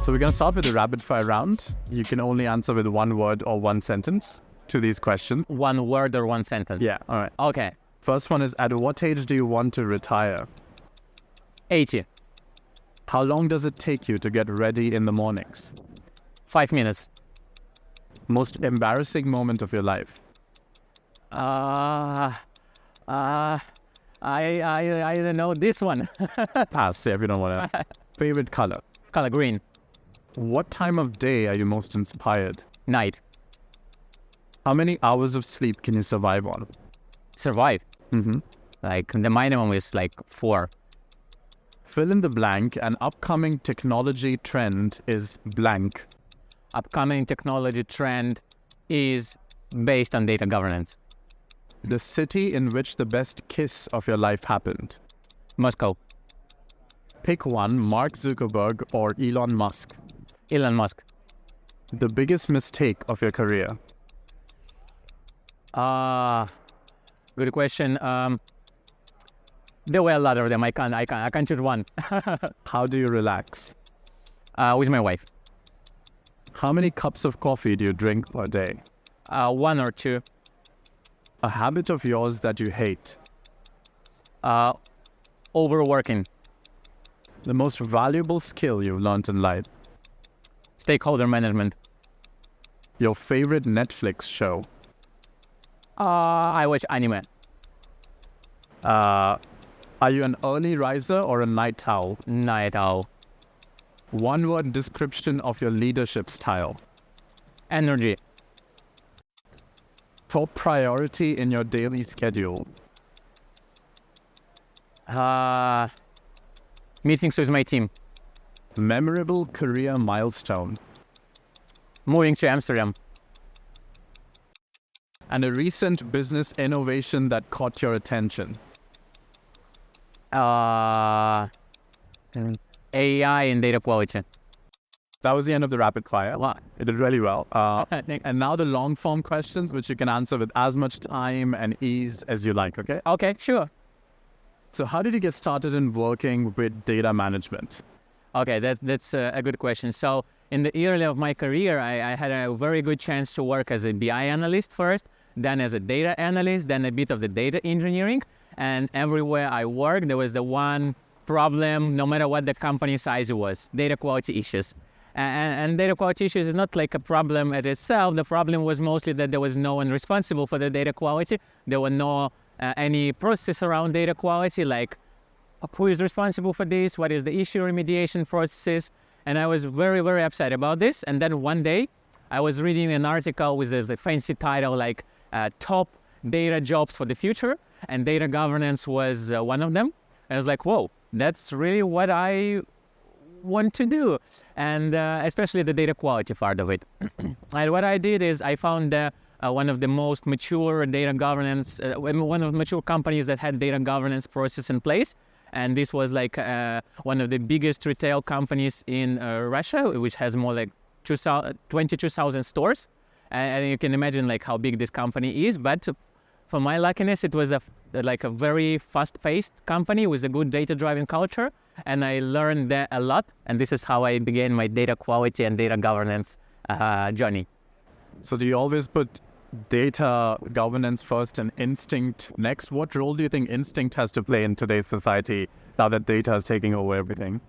So we're going to start with the rapid fire round. You can only answer with one word or one sentence to these questions. One word or one sentence? Yeah, all right. Okay. First one is, at what age do you want to retire? 80. How long does it take you to get ready in the mornings? 5 minutes. Most embarrassing moment of your life? I don't know this one. Pass, if you don't want to. Favorite color? Color green. What time of day are you most inspired? Night. How many hours of sleep can you survive on? Survive. Mm-hmm. Like the minimum is like 4. Fill in the blank. An upcoming technology trend is blank. Upcoming technology trend is based on data governance. The city in which the best kiss of your life happened. Moscow. Pick one, Mark Zuckerberg or Elon Musk. Elon Musk. The biggest mistake of your career. Good question. There were a lot of them. I can't choose one. How do you relax? With my wife. How many cups of coffee do you drink per day? 1 or 2. A habit of yours that you hate. Overworking. The most valuable skill you've learned in life. Stakeholder management. Your favorite Netflix show. I watch anime. Are you an early riser or a night owl? Night owl. One word description of your leadership style. Energy. Top priority in your daily schedule. Meetings with my team. Memorable career milestone. Moving to Amsterdam. And a recent business innovation that caught your attention. AI and data quality. That was the end of the rapid fire. Wow. You did really well. And now the long form questions, which you can answer with as much time and ease as you like, okay? Okay, sure. So how did you get started in working with data management? Okay, that's a good question. So in the early of my career, I had a very good chance to work as a BI analyst first, then as a data analyst, then a bit of the data engineering. And everywhere I worked, there was the one problem, no matter what the company size was, data quality issues. And data quality issues is not like a problem at itself. The problem was mostly that there was no one responsible for the data quality. There were no any process around data quality, like who is responsible for this, what is the issue remediation process. And I was very, very upset about this. And then one day I was reading an article with the fancy title like top data jobs for the future, and data governance was one of them. And I was like, whoa, that's really what I want to do, and especially the data quality part of it. And what I did is I found one of the most mature data governance, one of the mature companies that had data governance process in place. And this was like one of the biggest retail companies in Russia, which has more like 22,000 stores. And you can imagine like how big this company is. But for my luckiness, it was a very fast-paced company with a good data-driven culture. And I learned that a lot. And this is how I began my data quality and data governance journey. So do you always put data governance first and instinct next? What role do you think instinct has to play in today's society now that data is taking over everything?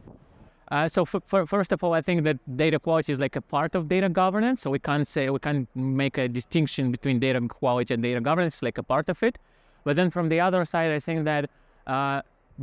So first of all, I think that data quality is like a part of data governance. So we can't make a distinction between data quality and data governance. It's like a part of it. But then from the other side, I think that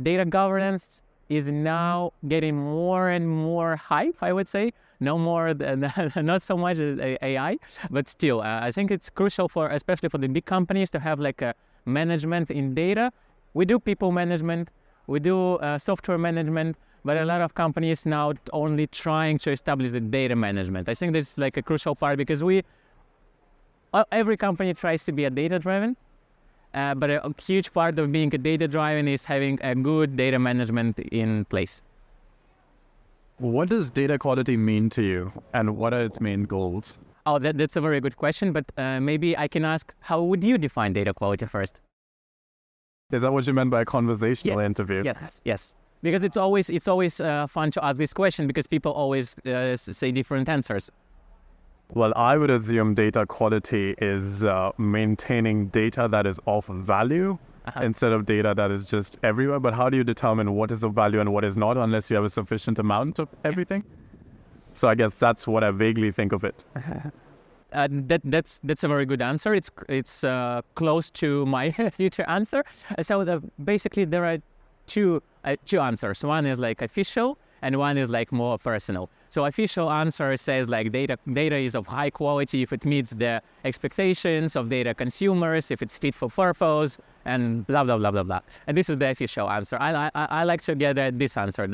data governance is now getting more and more hype, I would say. No more than, not so much AI, but still, I think it's crucial especially for the big companies to have like a management in data. We do people management, we do software management, but a lot of companies now only trying to establish the data management. I think this is like a crucial part because every company tries to be a data-driven, but a huge part of being a data-driven is having a good data management in place. What does data quality mean to you, and what are its main goals? Oh, that's a very good question, but maybe I can ask, how would you define data quality first? Is that what you meant by a conversational interview? Yes. Because it's always fun to ask this question because people always say different answers. Well, I would assume data quality is maintaining data that is of value instead of data that is just everywhere. But how do you determine what is of value and what is not unless you have a sufficient amount of everything? So I guess that's what I vaguely think of it. That's a very good answer. It's close to my future answer. So basically there are two answers. One is like official and one is like more personal. So official answer says like data is of high quality if it meets the expectations of data consumers, if it's fit for purpose, and blah blah blah blah blah. And this is the official answer. I like to get this answer.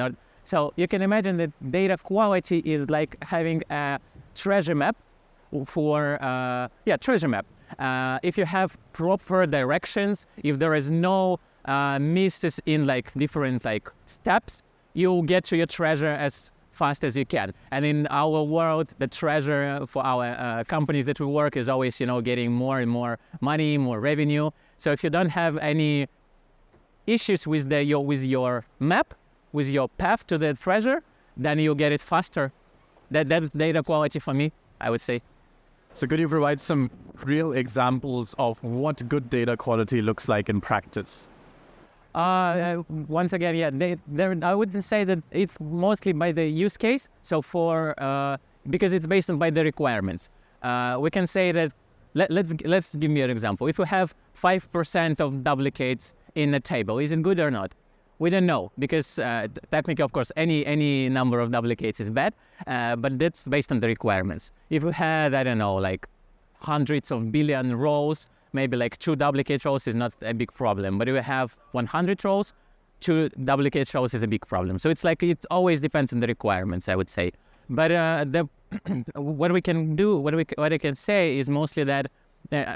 So you can imagine that data quality is like having a treasure map for treasure map. If you have proper directions, if there is no misses in like different like steps, you'll get to your treasure as fast as you can. And in our world, the treasure for our companies that we work is always, getting more and more money, more revenue. So if you don't have any issues with your map, with your path to the treasure, then you'll get it faster. That's data quality for me, I would say. So could you provide some real examples of what good data quality looks like in practice? Once again, I wouldn't say that it's mostly by the use case. So because it's based on by the requirements, we can say that let's give me an example. If we have 5% of duplicates in a table, is it good or not? We don't know because technically, of course, any number of duplicates is bad, but that's based on the requirements. If we had, I don't know, like hundreds of billion rows, maybe like 2 duplicate rows is not a big problem. But if we have 100 rows, 2 duplicate rows is a big problem. So it's like it always depends on the requirements, I would say. But what we can do, what I can say is mostly that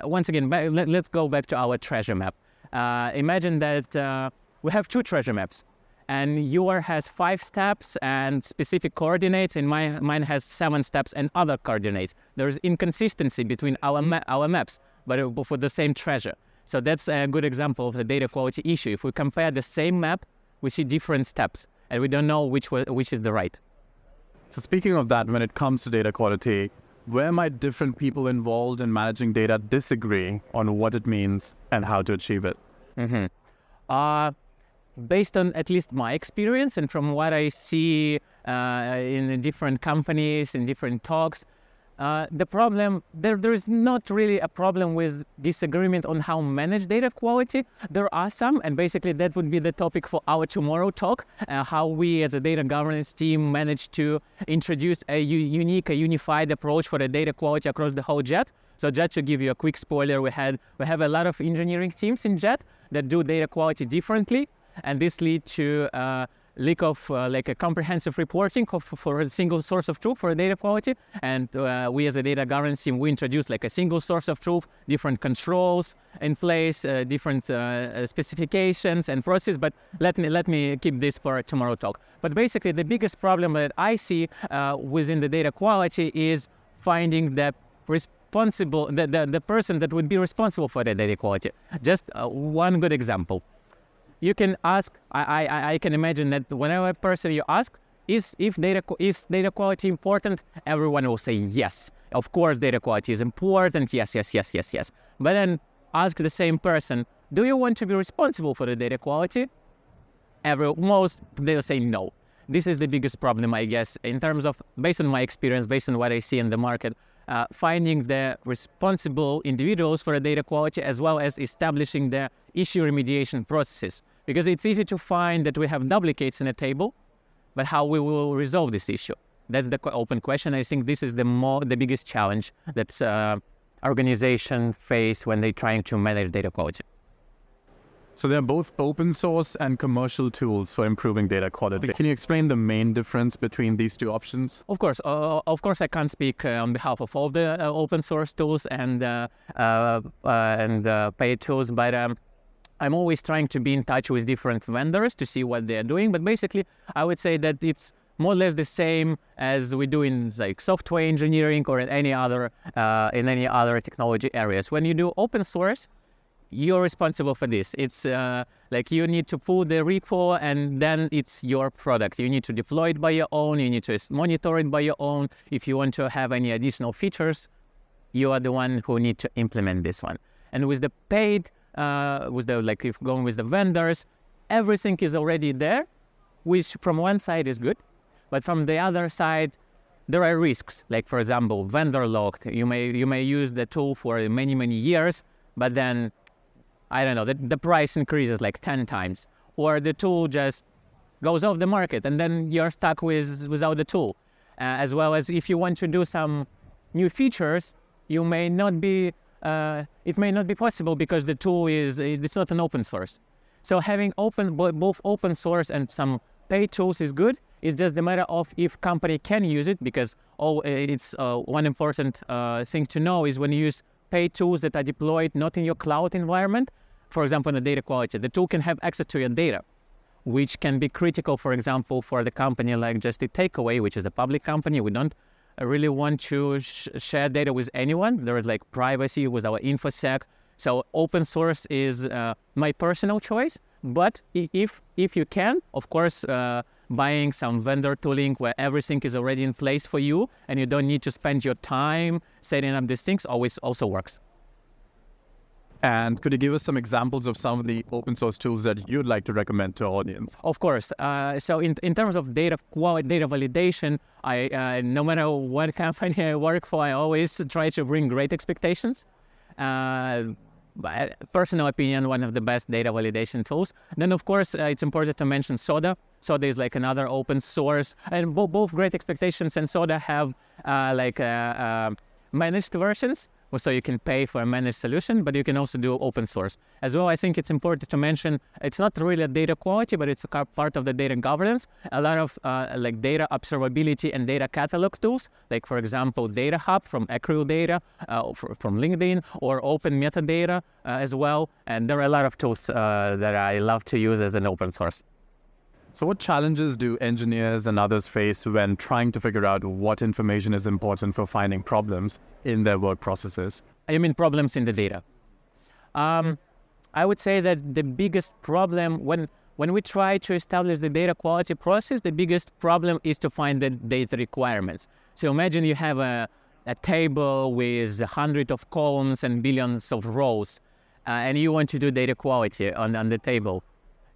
once again, let's go back to our treasure map. Imagine that we have 2 treasure maps, and yours has 5 steps and specific coordinates, and mine has 7 steps and other coordinates. There's inconsistency between our maps, but for the same treasure. So that's a good example of the data quality issue. If we compare the same map, we see different steps, and we don't know which is the right. So speaking of that, when it comes to data quality, where might different people involved in managing data disagree on what it means and how to achieve it? Based on at least my experience and from what I see in different companies, in different talks, the problem, there is not really a problem with disagreement on how to manage data quality. There are some, and basically that would be the topic for our tomorrow talk, how we as a data governance team managed to introduce a unified approach for the data quality across the whole JET. So just to give you a quick spoiler, we have a lot of engineering teams in JET that do data quality differently. And this leads to lack of like a comprehensive reporting for a single source of truth for data quality. And we as a data governance team, we introduced like a single source of truth, different controls in place, different specifications and processes. But let me keep this for tomorrow talk. But basically, the biggest problem that I see within the data quality is finding the the person that would be responsible for the data quality. Just one good example. You can ask, I can imagine that whenever a person you ask, is data quality important? Everyone will say yes. Of course, data quality is important. Yes. But then ask the same person, do you want to be responsible for the data quality? Most they'll say no. This is the biggest problem, I guess, in terms of, based on my experience, based on what I see in the market, finding the responsible individuals for the data quality, as well as establishing the issue remediation processes. Because it's easy to find that we have duplicates in a table, but how we will resolve this issue? That's the open question. I think this is the biggest challenge that organizations face when they're trying to manage data quality. So they're both open source and commercial tools for improving data quality. Can you explain the main difference between these two options? Of course, I can't speak on behalf of all the open source tools and paid tools, but I'm always trying to be in touch with different vendors to see what they're doing. But basically, I would say that it's more or less the same as we do in like software engineering or in any other technology areas. When you do open source, you're responsible for this. It's like you need to pull the repo and then it's your product. You need to deploy it by your own. You need to monitor it by your own. If you want to have any additional features, you are the one who need to implement this one. And with the paid, if going with the vendors, everything is already there, which from one side is good, but from the other side, there are risks. Like for example, vendor locked. You may use the tool for many years, but then I don't know, the price increases like 10 times, or the tool just goes off the market, and then you're stuck without the tool. As well as if you want to do some new features, it may not be possible because the tool it's not an open source. So having both open source and some paid tools is good. It's just a matter of if company can use it, because one important thing to know is when you use paid tools that are deployed not in your cloud environment, for example, in the data quality, the tool can have access to your data, which can be critical, for example, for the company like Just Eat Takeaway, which is a public company. We don't really want to share data with anyone. There is like privacy with our InfoSec. So open source is my personal choice. But if you can, of course, buying some vendor tooling where everything is already in place for you and you don't need to spend your time setting up these things always also works. And could you give us some examples of some of the open source tools that you'd like to recommend to our audience? Of course. So in terms of data quality, data validation, I no matter what company I work for, I always try to bring great expectations. Personal opinion, one of the best data validation tools. Then, of course, it's important to mention Soda. Soda is like another open source, and both Great Expectations and Soda have managed versions, so you can pay for a managed solution, but you can also do open source. As well, I think it's important to mention, it's not really a data quality, but it's a part of the data governance. A lot of data observability and data catalog tools, like for example, Data Hub from Accrual Data, from LinkedIn, or Open Metadata as well. And there are a lot of tools that I love to use as an open source. So what challenges do engineers and others face when trying to figure out what information is important for finding problems in their work processes? I mean problems in the data. I would say that the biggest problem when we try to establish the data quality process, the biggest problem is to find the data requirements. So imagine you have a table with hundreds of columns and billions of rows, and you want to do data quality on the table.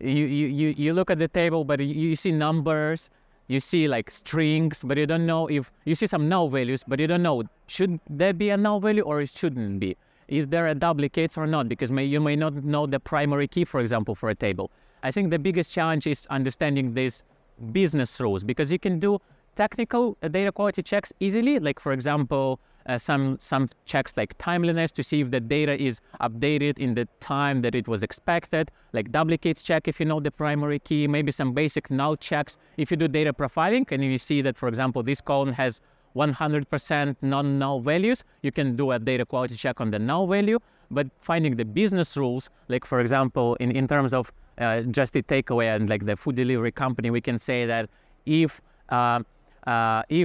You look at the table, but you see numbers, you see like strings, but you don't know if you see some null values, but you don't know should there be a null value or it shouldn't be. Is there a duplicates or not? Because you may not know the primary key, for example, for a table. I think the biggest challenge is understanding these business rules, because you can do technical data quality checks easily, like for example, some checks like timeliness to see if the data is updated in the time that it was expected, like duplicates check if you know the primary key, maybe some basic null checks. If you do data profiling and you see that, for example, this column has 100% non-null values, you can do a data quality check on the null value. But finding the business rules, like for example, in terms of Just Eat Takeaway and like the food delivery company, we can say that if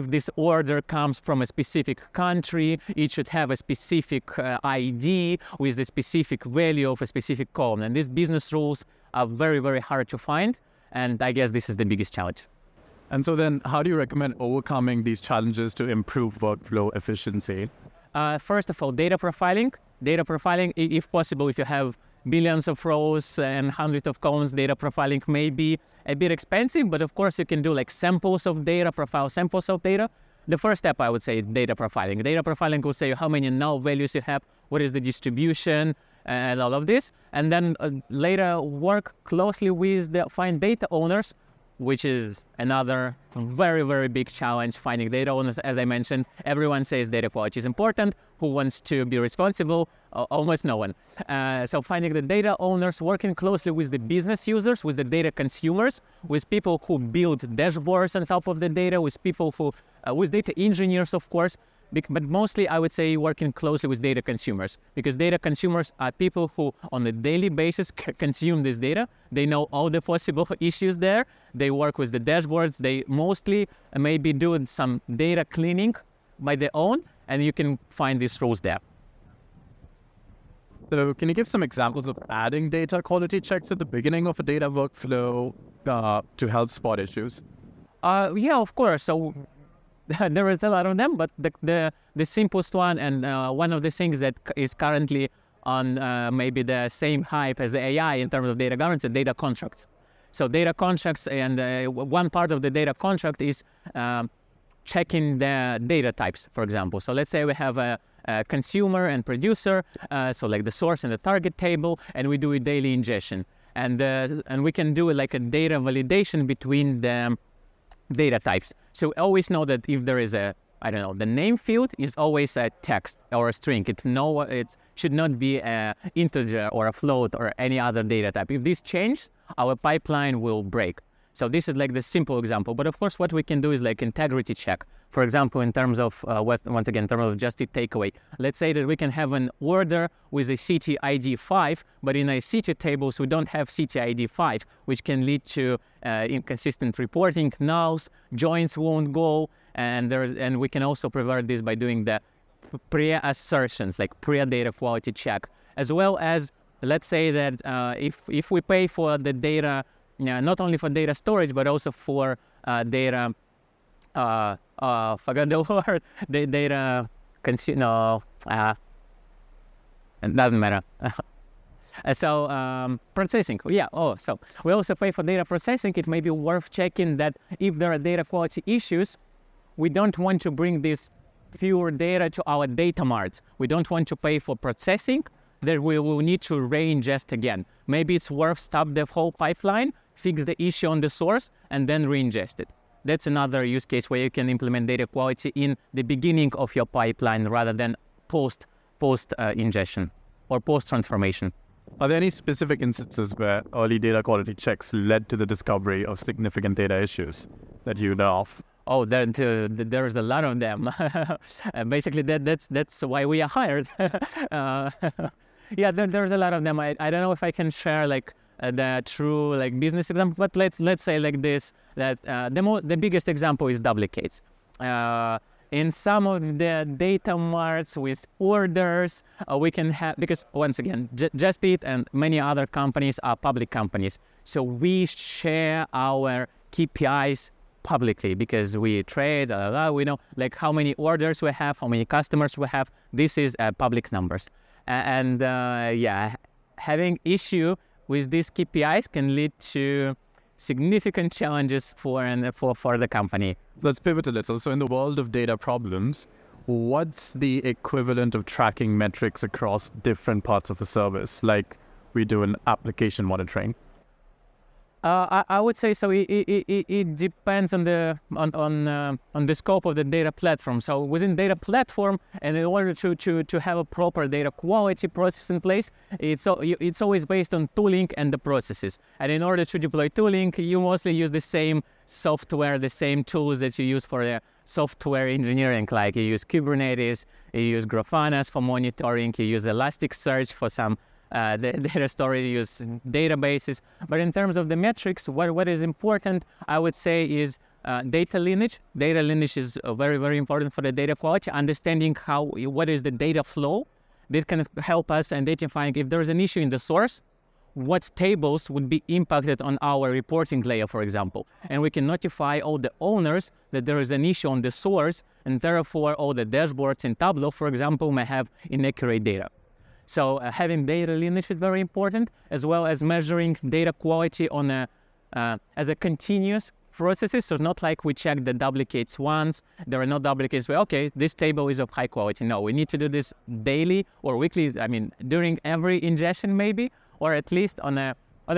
this order comes from a specific country, it should have a specific ID with the specific value of a specific column. And these business rules are very, very hard to find. And I guess this is the biggest challenge. And so then how do you recommend overcoming these challenges to improve workflow efficiency? First of all, data profiling. Data profiling, if possible, if you have billions of rows and hundreds of columns, data profiling may be a bit expensive, but of course you can do like samples of data, profile samples of data. The first step, I would say, data profiling. Data profiling will say how many null values you have, what is the distribution, and all of this. And then later work closely with the find data owners, which is another very, very big challenge, finding data owners. As I mentioned, everyone says data quality is important. Who wants to be responsible? Almost no one. So finding the data owners, working closely with the business users, with the data consumers, with people who build dashboards on top of the data, with people who, with data engineers, of course. But mostly, I would say working closely with data consumers, because data consumers are people who on a daily basis consume this data. They know all the possible issues there. They work with the dashboards. They mostly maybe doing some data cleaning by their own, and you can find these rules there. So can you give some examples of adding data quality checks at the beginning of a data workflow to help spot issues? Yeah, of course. So there is a lot of them, but the simplest one and one of the things that is currently on maybe the same hype as the AI in terms of data governance, data contracts. So data contracts, and one part of the data contract is checking the data types, for example. So let's say we have a consumer and producer, so like the source and the target table, and we do a daily ingestion. And we can do like a data validation between the data types. So we always know that if there is the name field is always a text or a string. It should not be an integer or a float or any other data type. If this changes, our pipeline will break. So this is like the simple example. But of course, what we can do is like integrity check. For example, in terms of, once again, in terms of just a takeaway, let's say that we can have an order with a CT ID 5, but in a CT tables, we don't have CT ID 5, which can lead to inconsistent reporting, nulls, joins won't go, and we can also prevent this by doing the pre-assertions, like pre-data quality check, as well as, let's say that if we pay for the data, not only for data storage, but also for data, forgot the word, the data, it doesn't matter. So processing, yeah. Oh, so we also pay for data processing. It may be worth checking that if there are data quality issues, we don't want to bring this pure data to our data marts. We don't want to pay for processing. That we will need to re-ingest again. Maybe it's worth stop the whole pipeline, fix the issue on the source, and then re-ingest it. That's another use case where you can implement data quality in the beginning of your pipeline rather than post ingestion or post transformation. Are there any specific instances where early data quality checks led to the discovery of significant data issues that you know of? Oh, there's a lot of them. Basically, that's why we are hired. Yeah, there's a lot of them. I don't know if I can share like the true like business example, but let's say like this, that the biggest example is duplicates. In some of the data marts with orders, we can have, because once again, Just Eat and many other companies are public companies. So we share our KPIs publicly because we trade, we know like how many orders we have, how many customers we have. This is public numbers. And having issue with these KPIs can lead to significant challenges for the company. Let's pivot a little. So in the world of data problems, what's the equivalent of tracking metrics across different parts of a service, like we do in application monitoring? I would say so. It depends on the scope of the data platform. So within data platform, and in order to have a proper data quality process in place, it's always based on tooling and the processes. And in order to deploy tooling, you mostly use the same software, the same tools that you use for the software engineering. Like you use Kubernetes, you use Grafana for monitoring, you use Elasticsearch for some the data storage, use databases. But in terms of the metrics, what is important, I would say, is data lineage. Data lineage is very, very important for the data quality. Understanding what is the data flow, that can help us identifying if there is an issue in the source, what tables would be impacted on our reporting layer, for example. And we can notify all the owners that there is an issue on the source, and therefore all the dashboards in Tableau, for example, may have inaccurate data. So having data lineage is very important, as well as measuring data quality on as a continuous processes. So not like we check the duplicates once, there are no duplicates where, okay, this table is of high quality. No, we need to do this daily or weekly, during every ingestion maybe, or at least on a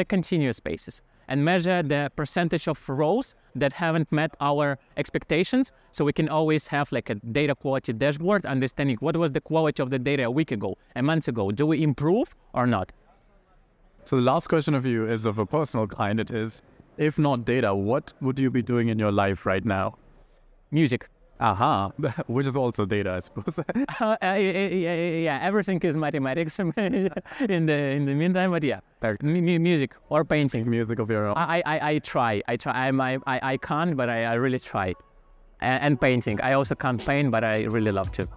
continuous basis, and measure the percentage of rows that haven't met our expectations. So we can always have like a data quality dashboard, understanding what was the quality of the data a week ago, a month ago. Do we improve or not? So the last question of you is of a personal kind. It is, if not data, what would you be doing in your life right now? Music. Which is also data, I suppose. Yeah, everything is mathematics in the meantime. But yeah, music or painting. Music of your own. I try. I can't, but I really try. And painting. I also can't paint, but I really love to.